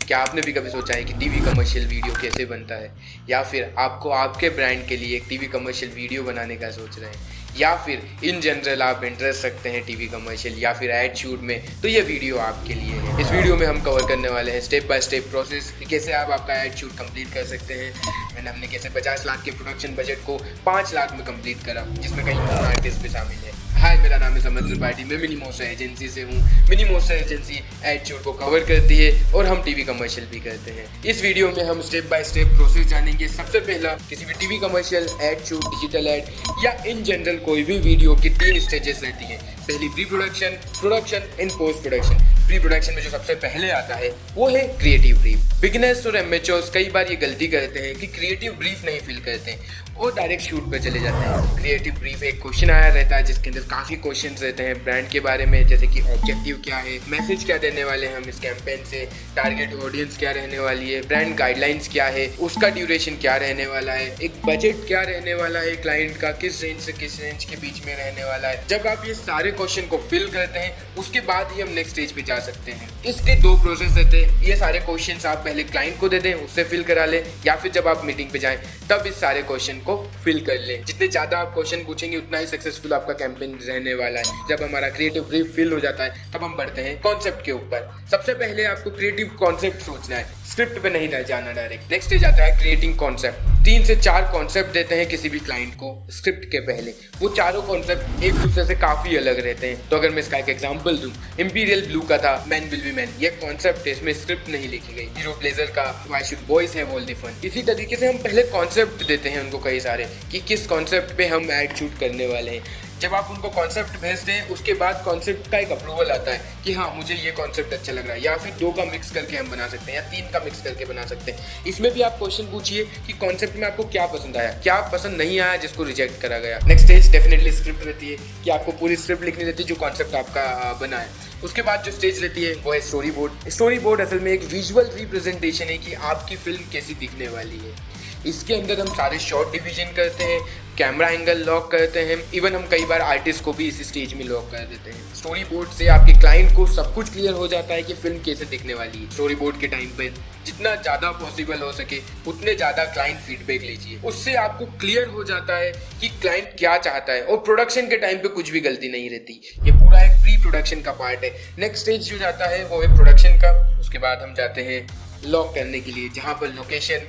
क्या आपने भी कभी सोचा है कि टीवी कमर्शियल वीडियो कैसे बनता है, या फिर आपको आपके ब्रांड के लिए एक टीवी कमर्शियल वीडियो बनाने का सोच रहे हैं, या फिर इन जनरल आप इंटरेस्ट रखते हैं टीवी कमर्शियल या फिर एड शूट में, तो ये वीडियो आपके लिए है। इस वीडियो में हम कवर करने वाले हैं स्टेप बाय स्टेप प्रोसेस कि कैसे आप आपका एड शूट कंप्लीट कर सकते हैं। एंड हमने कैसे 50 लाख के प्रोडक्शन बजट को 5 लाख में कंप्लीट करा, जिसमें कई आर्टिस्ट भी शामिल है। हाय, मेरा नाम है समर त्रिपाठी, मैं मिनी मोस्टर एजेंसी से हूँ। मिनी मोस्टर एजेंसी एड शूट को कवर करती है और हम टीवी कमर्शियल भी करते हैं। इस वीडियो में हम स्टेप बाय स्टेप प्रोसेस जानेंगे। सबसे पहला, किसी भी TV commercial, ad shoot, digital ad या इन जनरल कोई भी वीडियो की 3 स्टेजेस रहती हैं। पहली pre production, production and post production. Pre production में जो सबसे पहले आता है वो है क्रिएटिव ब्रीफ। बिगिनर्स और एमेच्योर्स कई बार ये गलती करते हैं कि क्रिएटिव ब्रीफ नहीं फिल करते हैं और डायरेक्ट शूट पर चले जाते हैं। क्रिएटिव ब्रीफ एक क्वेश्चन आया रहता है जिसके अंदर काफ़ी क्वेश्चंस रहते हैं ब्रांड के बारे में, जैसे कि ऑब्जेक्टिव क्या है, मैसेज क्या देने वाले हैं हम इस कैंपेन से, टारगेट ऑडियंस क्या रहने वाली है, ब्रांड गाइडलाइंस क्या है, उसका ड्यूरेशन क्या रहने वाला है, एक बजट क्या रहने वाला है क्लाइंट का, किस रेंज से किस रेंज के बीच में रहने वाला है। जब आप ये सारे क्वेश्चन को फिल करते हैं उसके बाद ही हम नेक्स्ट स्टेज पे जा सकते हैं। इसके 2 प्रोसेस रहते हैं। ये सारे क्वेश्चंस आप पहले क्लाइंट को दे दें, उससे फिल करा लें, या फिर जब आप मीटिंग पे जाएं तब इस सारे क्वेश्चन को फिल कर लें। जितने ज़्यादा आप क्वेश्चन पूछेंगे उतना ही सक्सेसफुल आपका कैंपेन रहने वाला है। जब हमारा क्रिएटिव ब्रीफ फिल हो जाता है तब हम बढ़ते हैं कॉन्सेप्ट के ऊपर। सबसे पहले आपको क्रिएटिव कॉन्सेप्ट सोचना है, स्क्रिप्ट पे नहीं जाना डायरेक्ट। नेक्स्ट स्टेज आता है क्रिएटिंग कॉन्सेप्ट। 3 से 4 कॉन्सेप्ट देते हैं किसी भी क्लाइंट को स्क्रिप्ट के पहले। वो चारों कॉन्सेप्ट एक दूसरे से काफ़ी अलग रहते हैं। तो अगर मैं इसका एक एग्जांपल दूं, इंपीरियल ब्लू का था मैन विल बी मैन, ये कॉन्सेप्ट है, इसमें स्क्रिप्ट नहीं लिखी गई। हीरो ब्लेजर का why should boys have all the fun. इसी तरीके से हम पहले कॉन्सेप्ट देते हैं उनको कई सारे कि किस कॉन्सेप्ट पे हम एड शूट करने वाले हैं। जब आप उनको कॉन्सेप्ट भेजते हैं उसके बाद कॉन्सेप्ट का एक अप्रूवल आता है कि हाँ मुझे ये कॉन्सेप्ट अच्छा लग रहा है, या फिर 2 का मिक्स करके हम बना सकते हैं या 3 का मिक्स करके बना सकते हैं। इसमें भी आप क्वेश्चन पूछिए कि कॉन्सेप्ट में आपको क्या पसंद आया, क्या पसंद नहीं आया जिसको रिजेक्ट करा गया। नेक्स्ट स्टेज डेफिनेटली स्क्रिप्ट रहती है कि आपको पूरी स्क्रिप्ट लिखनी रहती है जो कॉन्सेप्ट आपका बना है। उसके बाद जो स्टेज रहती है वो है स्टोरी बोर्ड। स्टोरी बोर्ड असल में एक विजुअल रिप्रेजेंटेशन है कि आपकी फिल्म कैसी दिखने वाली है। इसके अंदर हम सारे शॉर्ट डिवीजन करते हैं, कैमरा एंगल लॉक करते हैं, इवन हम कई बार आर्टिस्ट को भी इसी स्टेज में लॉक कर देते हैं। स्टोरी बोर्ड से आपके क्लाइंट को सब कुछ क्लियर हो जाता है कि फिल्म कैसे दिखने वाली है। स्टोरी बोर्ड के टाइम पे जितना ज़्यादा पॉसिबल हो सके उतने ज़्यादा क्लाइंट फीडबैक लीजिए, उससे आपको क्लियर हो जाता है कि क्लाइंट क्या चाहता है। और प्रोडक्शन के टाइम पे कुछ भी गलती नहीं रहती। ये पूरा एक प्री प्रोडक्शन का पार्ट है। नेक्स्ट स्टेज जो जाता है वो है प्रोडक्शन का। उसके बाद हम जाते हैं लॉक करने के लिए, जहाँ पर location,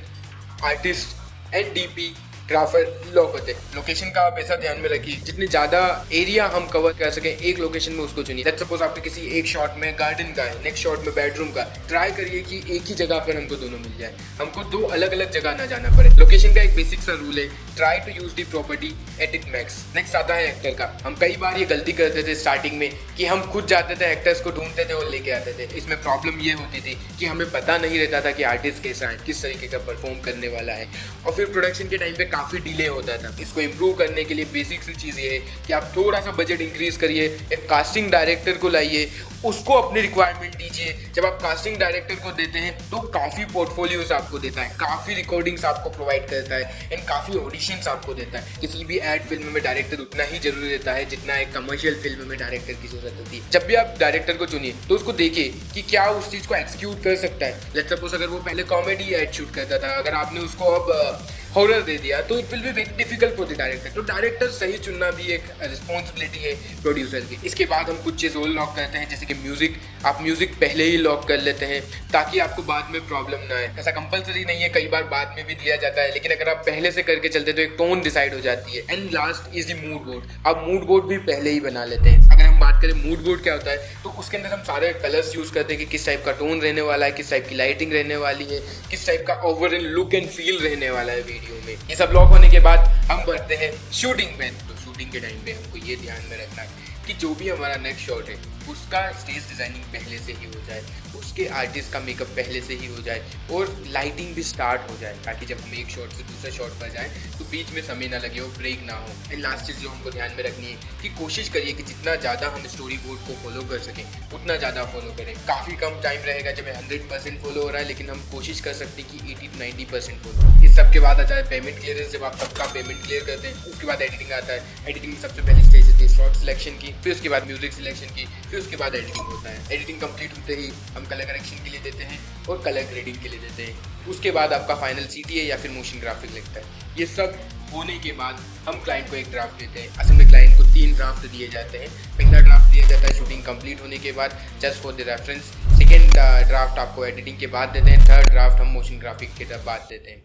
artist and DP, grapher lock होते हैं। लोकेशन का आप ऐसा ध्यान में रखिए जितनी ज़्यादा एरिया हम कवर कर सकें एक लोकेशन में उसको चुनिए। लेट्स सपोज आपके किसी एक शॉट में गार्डन का है, नेक्स्ट शॉट में बेडरूम का, ट्राई करिए कि एक ही जगह पर हमको दोनों मिल जाए, हमको 2 अलग अलग जगह ना जाना पड़े। लोकेशन का एक बेसिक सा रूल है, try to use the property at it max. Next आता है एक्टर का। हम कई बार ये गलती करते थे स्टार्टिंग में कि हम खुद जाते थे, एक्टर्स को ढूंढते थे और लेके आते थे। इसमें प्रॉब्लम ये होती थी कि हमें पता नहीं रहता था कि आर्टिस्ट कैसा है, किस तरीके का परफॉर्म करने वाला है, और फिर प्रोडक्शन के टाइम पे काफ़ी डिले होता था। इसको इम्प्रूव करने के लिए बेसिक सी चीज़ ये है कि आप थोड़ा सा बजट इंक्रीज करिए, एक कास्टिंग डायरेक्टर को लाइए, उसको अपनी रिक्वायरमेंट दीजिए। जब आप कास्टिंग डायरेक्टर को देते हैं तो काफ़ी पोर्टफोलियोज आपको देता है, काफ़ी रिकॉर्डिंग्स आपको प्रोवाइड करता है एंड काफ़ी ऑडिशंस आपको देता है। किसी भी एड फिल्म में डायरेक्टर उतना ही जरूरी रहता है जितना एक कमर्शियल फिल्म में डायरेक्टर की जरूरत होती है। जब भी आप डायरेक्टर को चुनिए तो उसको देखिए कि क्या उस चीज़ को एक्सिक्यूट कर सकता है। लेट्स सपोज अगर वो पहले कॉमेडी एड शूट करता था, अगर आपने उसको अब हॉरर दे दिया तो it will be very difficult for the director. तो डायरेक्टर सही चुनना भी एक रिस्पॉन्सिबिलिटी है प्रोड्यूसर की। इसके बाद हम कुछ चीज़ और लॉक करते हैं, जैसे कि म्यूजिक। आप म्यूजिक पहले ही लॉक कर लेते हैं ताकि आपको बाद में प्रॉब्लम ना आए। ऐसा कंपलसरी नहीं है, कई बार बाद में भी दिया जाता है, लेकिन अगर आप पहले से करके चलते तो एक टोन डिसाइड हो जाती है। And last is the mood board. आप मूड बोर्ड भी पहले ही बना लेते हैं। अगर हम बात करें मूड बोर्ड क्या होता है, तो उसके अंदर हम सारे कलर्स यूज करते हैं कि किस टाइप का टोन रहने वाला है, किस टाइप की लाइटिंग रहने वाली है, किस टाइप का ओवरऑल लुक एंड फील रहने वाला है वीडियो में। ये सब लॉक होने के बाद हम बढ़ते हैं शूटिंग में। तो शूटिंग के टाइम पे हमको ये ध्यान में रखना है कि जो भी हमारा नेक्स्ट शॉट है उसका स्टेज डिज़ाइनिंग पहले से ही हो जाए, उसके आर्टिस्ट का मेकअप पहले से ही हो जाए और लाइटिंग भी स्टार्ट हो जाए, ताकि जब हम एक शॉट से दूसरे शॉट पर जाएं तो बीच में समय ना लगे और ब्रेक ना हो। एंड लास्ट चीज़ जो हमको ध्यान में रखनी है कि कोशिश करिए कि जितना ज़्यादा हम स्टोरी बोर्ड को फॉलो कर सकें उतना ज़्यादा फॉलो करें। काफ़ी कम टाइम रहेगा जब 100% फॉलो हो रहा है, लेकिन हम कोशिश कर सकते हैं कि 80 to 90% फॉलो। इस सब के बाद आता है पेमेंट क्लियरेंस। जब आप सबका पेमेंट क्लियर करते हैं उसके बाद एडिटिंग आता है। एडिटिंग में सबसे पहली स्टेज होती है शॉट सिलेक्शन की, फिर उसके बाद म्यूजिक सिलेक्शन की, फिर उसके बाद एडिटिंग होता है। एडिटिंग कंप्लीट होते ही हम कलर करेक्शन के लिए देते हैं और कलर ग्रेडिंग के लिए देते हैं। उसके बाद आपका फाइनल CTA या फिर मोशन ग्राफिक लगता है। ये सब होने के बाद हम क्लाइंट को एक ड्राफ्ट देते हैं। असल में क्लाइंट को 3 ड्राफ्ट दिए जाते हैं। पहला ड्राफ्ट दिया जाता है शूटिंग कंप्लीट होने के बाद, just for the reference. Second draft आपको एडिटिंग के बाद देते हैं। थर्ड ड्राफ्ट हम मोशन ग्राफिक के बाद देते हैं।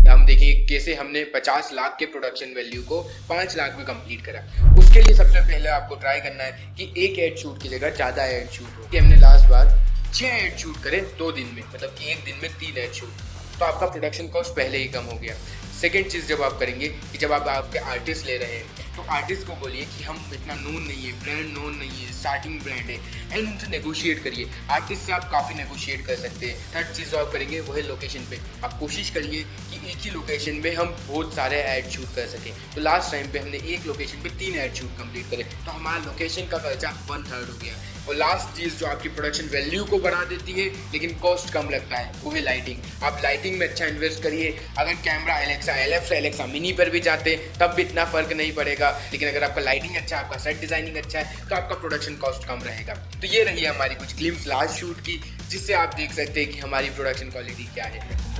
हम देखेंगे कैसे हमने 50 लाख के प्रोडक्शन वैल्यू को 5 लाख में कंप्लीट करा। उसके लिए सबसे पहले आपको ट्राई करना है कि एक एड शूट की जगह ज़्यादा एड शूट हो। कि हमने लास्ट बार 6 एड शूट करे 2 दिन में, मतलब कि एक दिन में 3 एड शूट, तो आपका प्रोडक्शन कॉस्ट पहले ही कम हो गया। सेकेंड चीज़ जब आप करेंगे कि जब आप आपके आर्टिस्ट ले रहे हैं तो आर्टिस्ट को बोलिए कि हम इतना नोन नहीं है, ब्रांड नोन नहीं है, स्टार्टिंग ब्रांड है, एंड उनसे नेगोशिएट करिए। आर्टिस्ट से आप काफ़ी नेगोशिएट कर सकते हैं। थर्ड चीज़ जो आप करेंगे वो है लोकेशन पे। आप कोशिश करिए कि एक ही लोकेशन पे हम बहुत सारे ऐड शूट कर सकें। तो लास्ट टाइम पे हमने एक लोकेशन पे 3 ऐड शूट कंप्लीट करे, तो हमारा लोकेशन का खर्चा 1/3 हो गया। और लास्ट चीज़ जो आपकी प्रोडक्शन वैल्यू को बढ़ा देती है लेकिन कॉस्ट कम लगता है, वो है लाइटिंग। आप लाइटिंग में अच्छा इन्वेस्ट करिए। अगर कैमरा एलेक्सा LF से एलेक्सा मिनी पर भी जाते तब भी इतना फ़र्क नहीं पड़ेगा, लेकिन अगर आपका लाइटिंग अच्छा है, आपका सेट डिज़ाइनिंग अच्छा है, तो आपका प्रोडक्शन कॉस्ट कम रहेगा। तो ये रही हमारी कुछ ग्लिम्स लास्ट शूट की, जिससे आप देख सकते हैं कि हमारी प्रोडक्शन क्वालिटी क्या है।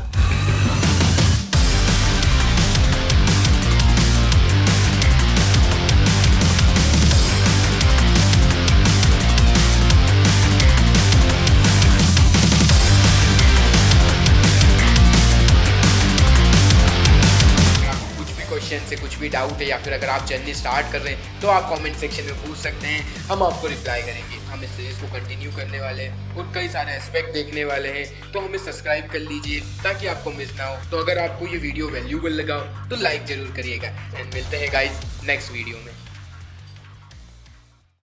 से कुछ भी डाउट है या फिर अगर आप जर्नी स्टार्ट कर रहे हैं तो आप कमेंट सेक्शन में पूछ सकते हैं, हम आपको रिप्लाई करेंगे। हम इस सीरीज़ को कंटिन्यू करने वाले हैं और कई सारे एस्पेक्ट देखने वाले हैं, तो हमें सब्सक्राइब कर लीजिए ताकि आपको मिस ना हो। तो अगर आपको ये वीडियो वैल्यूबल लगा हो तो लाइक ज़रूर करिएगा। एंड मिलते हैं गाइस नेक्स्ट वीडियो में।